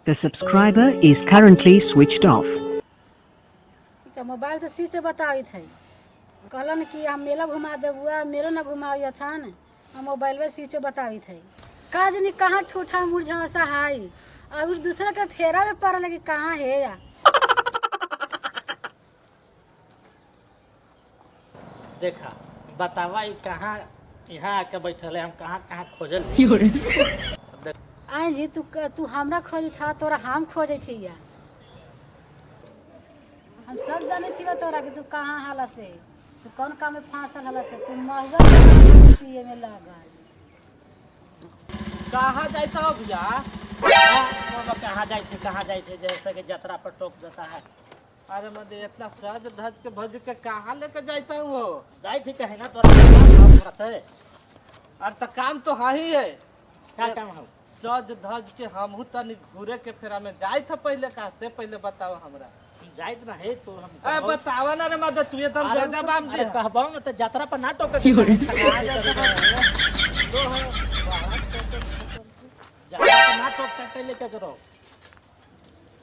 The subscriber is currently switched off. Mobile तो switch बताई थे कहलन कि हम मेला घुमा देबुआ मेलो न घुमाइया था न हम मोबाइल में स्विच बताई थे काज नहीं कहाँ ठूठा मुरझा सहाय और दूसरा के फेरा में पड़ लगी कहाँ है या देखा बतावा कहाँ यहाँ आके बैठल है हम कहाँ कहाँ खोजल आई जी तू हमरा खोजी था तोरा हम खोजे थी या हम सब जाने थी तोरा कि तू कहाँ हाला से तू कौन काम में फांसल हाला से तू महंगा पिए में लगा कहाँ जाता हो भैया कहाँ जाए थे जैसे कि यात्रा पर टोक देता है। अरे मदे इतना सज धज के भज के कहाँ लेके जाता हूँ वो जाए थी कहे ना तोरा से अरे तो काम तो हाँ ही है क्या काम हो सज धज के हमहू तनी घूरे के फेरा में जाए था पहले कहा से पहले बताओ हमरा जाइत ना है तो हम अरे बतावा ना रे मदे तू एकदम गजब आम दे कहबो न तो यात्रा पर ना टोके ना टोक सकते लेके करो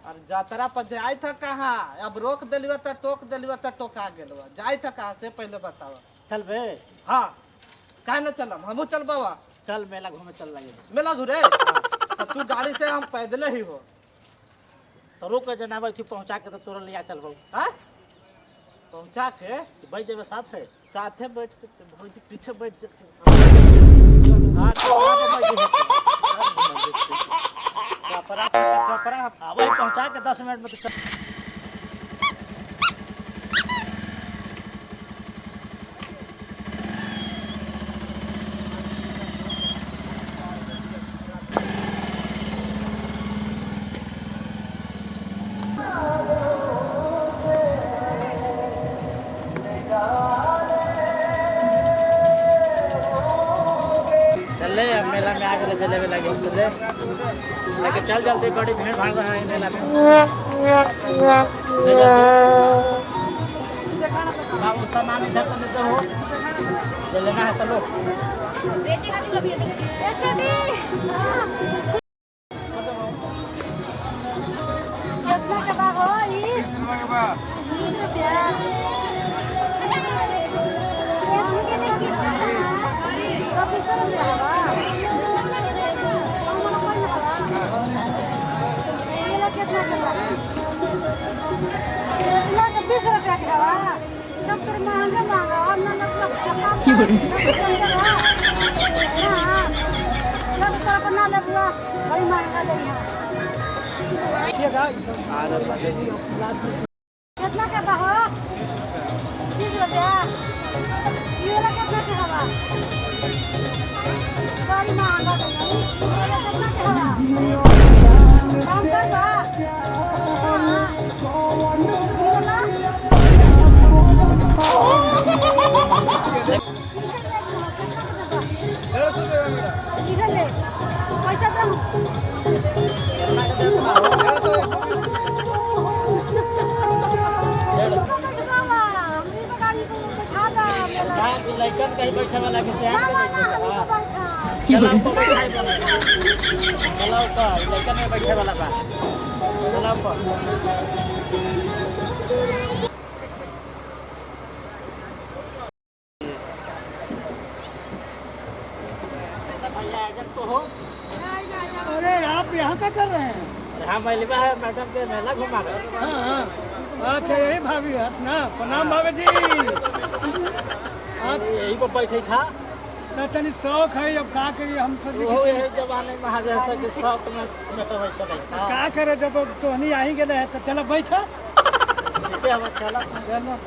और यात्रा पर जाए था कहाँ अब रोक दिलवा तो टोक दिलवा तो टोका गेलवा जाए था कहाँ से पहले बतावा चल बे हाँ काहे न चलम हमहू चल बाबा चल मेला घूमे चल लगे मेला घूरे तू गाड़ी से हम पैदल ही हो तो रोक के जनाब थी पहुंचा के तो तुरंत लिया चल बहु हाँ पहुंचा के बैठ जेबे साथ है साथे बैठ सकते भौजी पीछे बैठ सकते हाँ तो वही पहुंचा के 10 मिनट में तो चले मेला में आगे जलेबी लगे चले लेके चल जल्दी बड़ी भीड़ भाड़ रहा है मेला में बाबू सामान इधर तो देते हो जो लेना है चलो ₹20 के हवा सब तो महंगा और ना बना ले बुआ बड़ी महंगा दे कितना के बा हो ₹20 ये वाला कितना के हवा बड़ी महंगा दे कितना के हवा काम कर बा पैसा लड़कन कहीं बैठे वाला के से चलाओ का लड़कन में बैठे वाला बा चलाओ का तो हो अरे आप यहाँ क्या कर रहे हैं? हाँ महिला है मैडम के मेला घुमा रहे हाँ अच्छा यही भाभी है ना प्रणाम भाभी जी आप यही पर बैठे था तो तनी शौक है अब का करिए हम सब वो यही जमाने में जैसा कि शौक में तो वैसा नहीं था का करे जब तो नहीं आई गए है तो चलो बैठो ठीक है हम चला चलो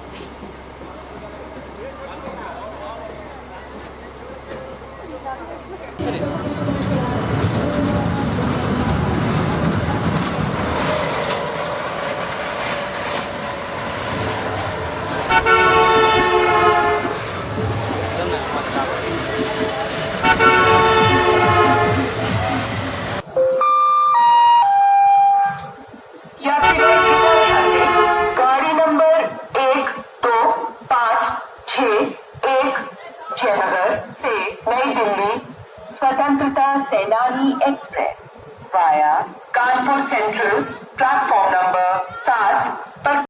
गाड़ी नंबर 1, 2, 5, 6, 1 जयनगर से नई दिल्ली स्वतंत्रता सेनानी express via Kanpur central platform number 7 पर